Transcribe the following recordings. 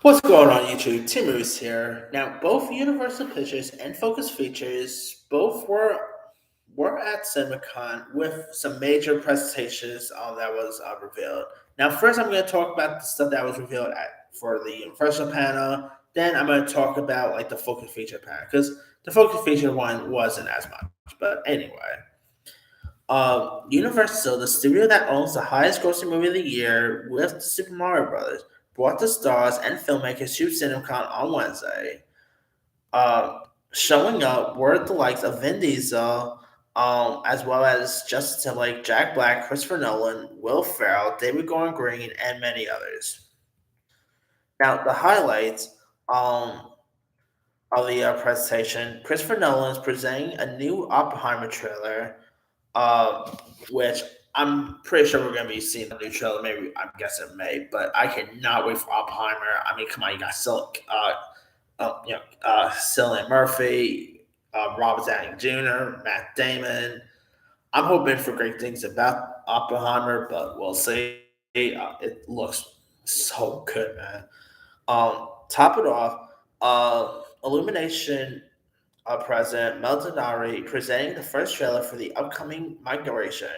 What's going on YouTube? Tim Moose here. Now, both Universal Pictures and Focus Features both were at CinemaCon with some major presentations that was revealed. Now, first I'm going to talk about the stuff that was revealed for the Universal panel. Then I'm going to talk about like the Focus Feature panel because the Focus Feature one wasn't as much. But anyway, Universal, the studio that owns the highest grossing movie of the year with the Super Mario Brothers, brought the stars and filmmakers to CinemaCon on Wednesday. Uh, Showing up were the likes of Vin Diesel, as well as Justin Timberlake, Jack Black, Christopher Nolan, Will Ferrell, David Gordon Green, and many others. Now, the highlights of the presentation: Christopher Nolan is presenting a new Oppenheimer trailer, uh, which I'm pretty sure we're going to be seeing the new trailer. Maybe I'm guessing May, but I cannot wait for Oppenheimer. I mean, come on, you got Cillian Murphy, Robert Downey Jr., Matt Damon. I'm hoping for great things about Oppenheimer, but we'll see. It looks so good, man. Top it off, Illumination president Mel presenting the first trailer for the upcoming migration,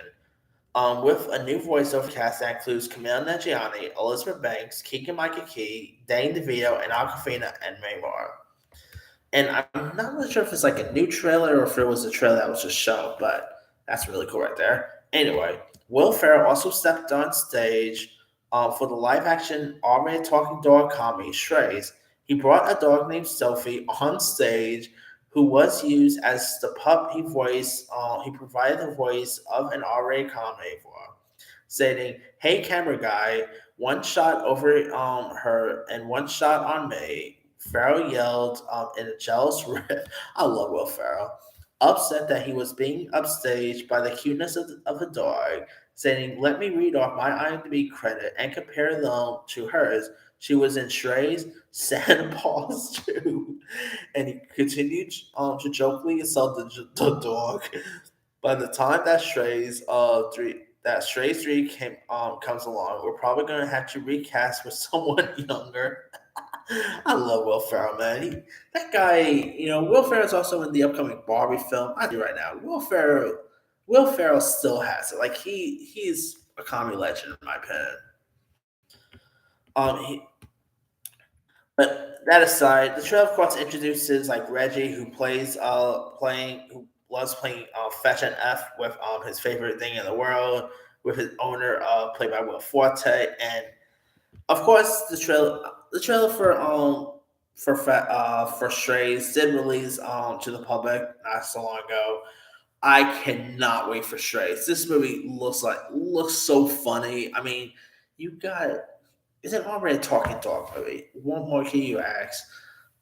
with a new voiceover cast that includes Camille Nanjiani, Elizabeth Banks, Keegan Michael Key, Dane DeVito, and Aquafina, and many more. And I'm not really sure if it's like a new trailer or if it was a trailer that was just shown, but that's really cool right there. Anyway, Will Ferrell also stepped on stage for the live action R-rated talking dog comedy Strays. He brought a dog named Sophie on stage who was used as the pup he provided the voice of an R-rated comedy for, stating, "Hey, camera guy, one shot over her and one shot on me." Farrell yelled in a jealous rip. I love Will Ferrell. Upset that he was being upstaged by the cuteness of the dog, saying, "Let me read off my IMDb credit and compare them to hers. She was in Shrey's Santa Paws too." And he continued to jokingly insult the dog. By the time that Strays 3 comes along, we're probably gonna have to recast with someone younger. I love Will Ferrell, man. That guy, Will Ferrell's also in the upcoming Barbie film. I do right now. Will Ferrell still has it. Like he's a comedy legend in my opinion. He, but that aside, the trailer of course introduces like Reggie, who loves playing Fetch and F with his favorite thing in the world, with his owner played by Will Forte, and of course the trailer for Strays did release to the public not so long ago. I cannot wait for Strays. This movie looks so funny. I mean, you got is it already a talking dog movie? What more can you ask?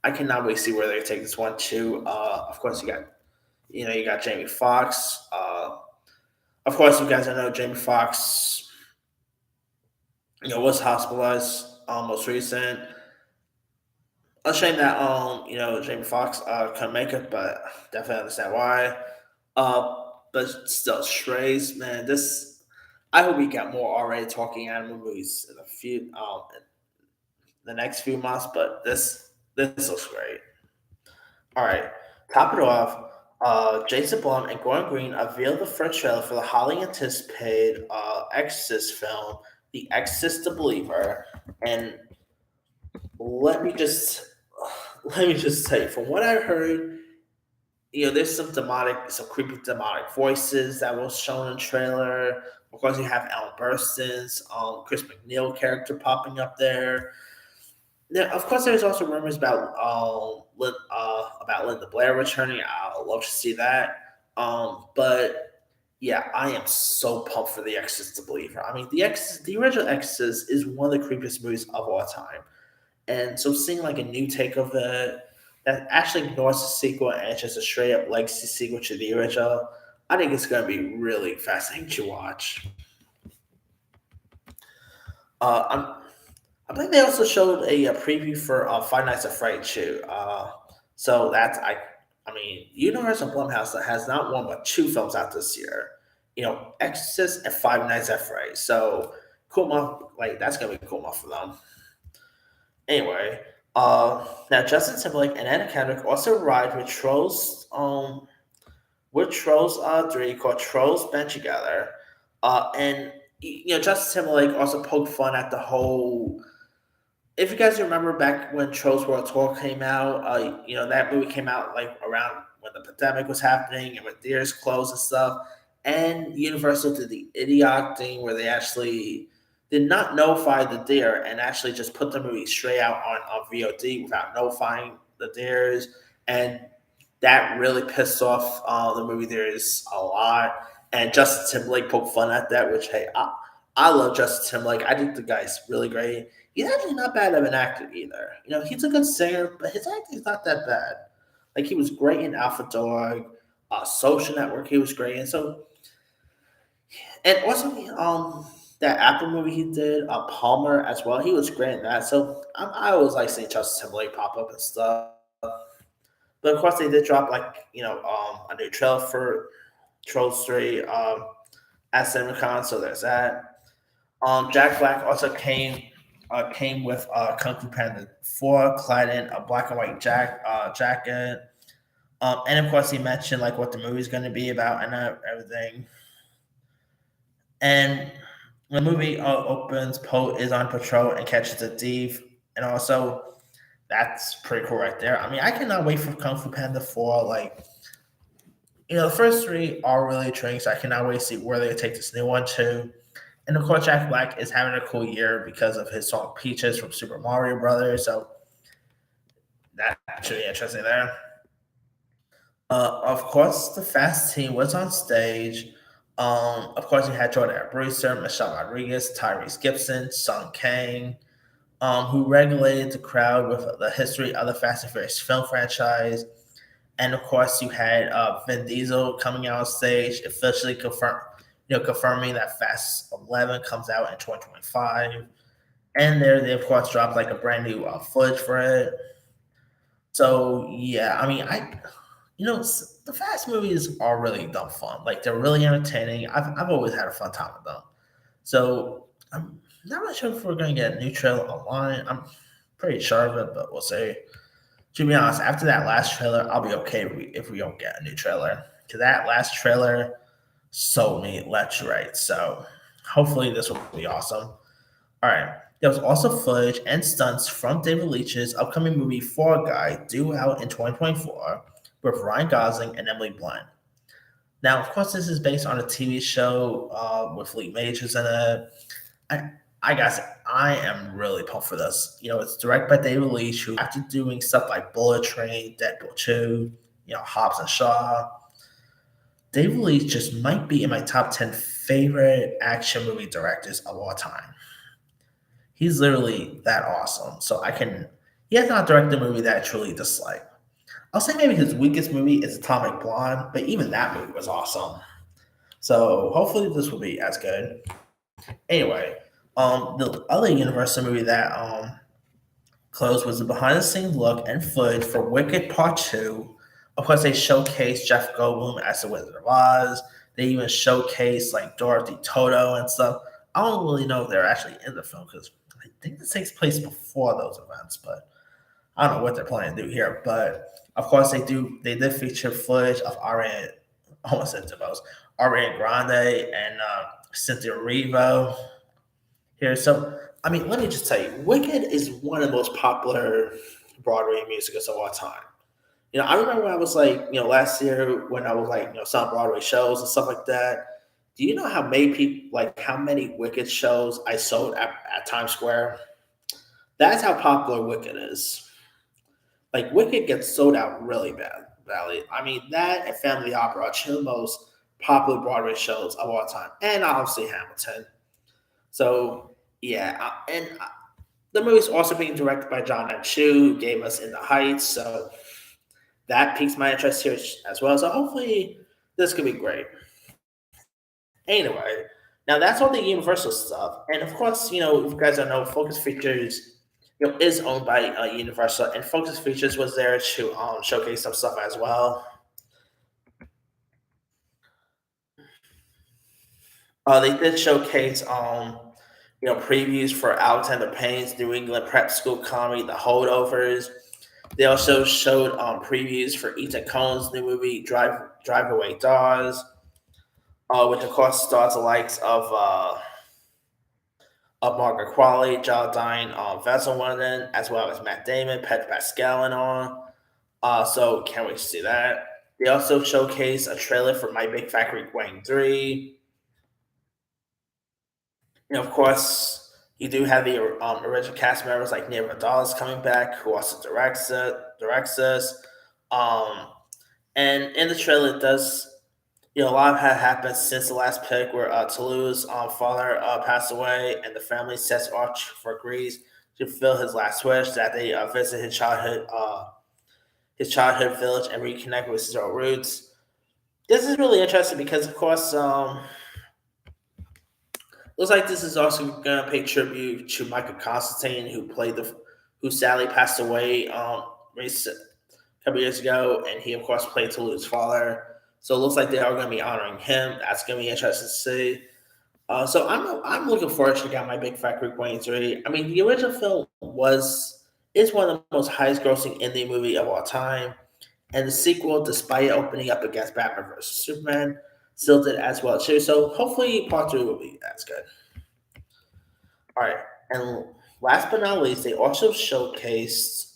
I cannot wait to see where they take this one to. Of course, you got Jamie Foxx. Of course, you guys know Jamie Foxx. Was hospitalized most recent. A shame that Jamie Foxx couldn't make it, but definitely understand why. But still, Strays, man, this I hope we get more already talking animal movies in the next few months. But this looks great. All right, top it off. Jason Blum and Gordon Green unveiled the first trailer for the highly anticipated Exorcist film, The Exorcist: The Believer, and let me just let me just say, from what I heard, there's some creepy demonic voices that was shown in the trailer. Of course, you have Ellen Burstyn's Chris McNeil character popping up there. Now, of course, there's also rumors about Linda Blair returning. I'd love to see that. But yeah, I am so pumped for The Exorcist: The Believer. I mean, the original Exorcist is one of the creepiest movies of all time. And so seeing like a new take of it that actually ignores the sequel and it's just a straight up legacy sequel to the original, I think it's going to be really fascinating to watch. Uh, I'm, I believe they also showed a preview for Five Nights at Fright too. So that's I mean, Universal Blumhouse has not one but two films out this year. Exorcist and Five Nights at Fright. So cool month, like that's gonna be a cool month for them. Anyway, now Justin Timberlake and Anna Kendrick also ride with Trolls 3 called Trolls Band Together. And Justin Timberlake also poked fun at the whole. If you guys remember back when Trolls World Tour came out, that movie came out like around when the pandemic was happening and when theaters closed and stuff. And Universal did the idiotic thing where they actually did not notify the deer and actually just put the movie straight out on VOD without notifying the deers. And that really pissed off the movie theaters a lot. And Justin Timberlake poked fun at that, which, hey, I love Justin Timberlake. I think the guy's really great. He's actually not bad of an actor either. He's a good singer, but his acting's not that bad. Like, he was great in Alpha Dog, Social Network. He was great, and also that Apple movie he did, Palmer as well. He was great in that. So I always like seeing Justin Timberlake pop up and stuff. But of course, they did drop a new trailer for Trolls 3 at CinemaCon. So there's that. Jack Black also came with Kung Fu Panda 4, clad in a black and white jacket. And of course, he mentioned like what the movie's going to be about and everything. And the movie opens, Poe is on patrol and catches a thief, and also that's pretty cool right there. I mean, I cannot wait for Kung Fu Panda 4. Like, the first three are really intriguing, so I cannot wait to see where they take this new one to. And of course, Jack Black is having a cool year because of his song Peaches from Super Mario Brothers. So that's really interesting there. Of course, the Fast team was on stage. Of course, you had Jordan Brewster, Michelle Rodriguez, Tyrese Gibson, Sung Kang, who regulated the crowd with the history of the Fast and Furious film franchise. And of course, you had Vin Diesel coming out on stage, officially confirming that Fast 11 comes out in 2025. And there, they of course dropped like a brand new footage for it. So yeah, I mean, the Fast movies are really dumb fun. Like they're really entertaining. I've always had a fun time with them. So I'm not really sure if we're gonna get a new trailer online. I'm pretty sure of it, but we'll see. To be honest, after that last trailer, I'll be okay if we don't get a new trailer. Because that last trailer sold me left to right. So hopefully this will be awesome. All right. There was also footage and stunts from David Leitch's upcoming movie Fall Guy, due out in 2024, with Ryan Gosling and Emily Blunt. Now, of course, this is based on a TV show with Lee Majors in it. I, I guess I am really pumped for this. It's directed by David Leitch, who after doing stuff like Bullet Train, Deadpool 2, Hobbs and Shaw, David Leitch just might be in my top 10 favorite action movie directors of all time. He's literally that awesome. He has not directed a movie that I truly dislike. I'll say maybe his weakest movie is Atomic Blonde, but even that movie was awesome. So hopefully this will be as good. Anyway, the other Universal movie that closed was the behind the scenes look and footage for Wicked Part 2. Of course, they showcased Jeff Goldblum as the Wizard of Oz. They even showcased like Dorothy Toto and stuff. I don't really know if they're actually in the film because I think this takes place before those events, but I don't know what they're planning to do here. But of course, they did feature footage of Ariana, almost said DeVos, Ariana Grande and Cynthia Erivo here. So, I mean, let me just tell you, Wicked is one of the most popular Broadway musicals of all time. I remember when I was like, last year when I was like, some Broadway shows and stuff like that. Do you know how many people, like, how many Wicked shows I sold at Times Square? That's how popular Wicked is. Like, Wicked gets sold out really badly. I mean, that and Family Opera are two of the most popular Broadway shows of all time, and obviously Hamilton. So yeah, the movie's also being directed by John M. Chu, who gave us In the Heights. So that piques my interest here as well. So hopefully this could be great. Anyway, now that's all the Universal stuff, and of course, if you guys don't know, Focus Features, is owned by Universal, and Focus Features was there to showcase some stuff as well. They did showcase previews for Alexander Payne's New England Prep School comedy, The Holdovers. They also showed previews for Ethan Coen's new movie, Drive Away Daws, which of course stars the likes of Margaret Qualley, Geraldine Vesselwonden, as well as Matt Damon, Pedro Pascal, and all. So can't wait to see that. They also showcase a trailer for My Big Fat Greek Wedding 3. Of course, you do have the original cast members like Nia Vidal coming back, who also directs us. Um, and in the trailer, it does, a lot had happened since the last pick, where Toulouse's father passed away, and the family sets off for Greece to fulfill his last wish that they visit his childhood village and reconnect with his old roots. This is really interesting because, of course, looks like this is also going to pay tribute to Michael Constantine, who sadly passed away a couple years ago, and he of course played Toulouse's father. So it looks like they are going to be honoring him. That's going to be interesting to see. So I'm looking forward to check out My Big Fat Greek Wedding 3. I mean, the original film is one of the most highest grossing indie movie of all time, and the sequel, despite opening up against Batman vs Superman, still did as well too. So hopefully part 3 will be as good. All right, and last but not least, they also showcased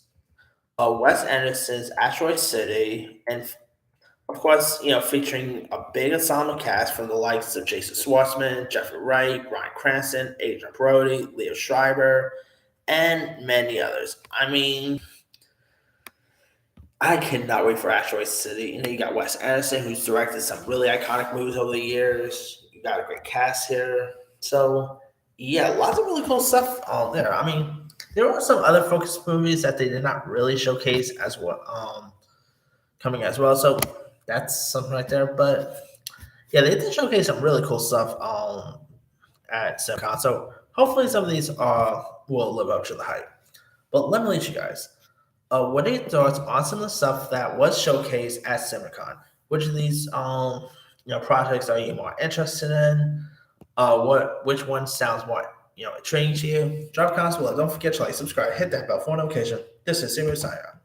Wes Anderson's Asteroid City, and of course, featuring a big ensemble cast from the likes of Jason Schwartzman, Jeffrey Wright, Bryan Cranston, Adrien Brody, Leo Schreiber, and many others. I mean, I cannot wait for Asteroid City. You got Wes Anderson, who's directed some really iconic movies over the years. You got a great cast here. So, yeah, lots of really cool stuff on there. I mean, there were some other focus movies that they did not really showcase as well, coming as well. So that's something right there. But yeah, they did showcase some really cool stuff at CinemaCon. So hopefully some of these will live up to the hype. But let me let you guys. What are your thoughts on some of the stuff that was showcased at CinemaCon? Which of these projects are you more interested in? Which one sounds more intriguing to you? Drop comments below. Don't forget to like, subscribe, hit that bell for notification. This is Sirius Sign out.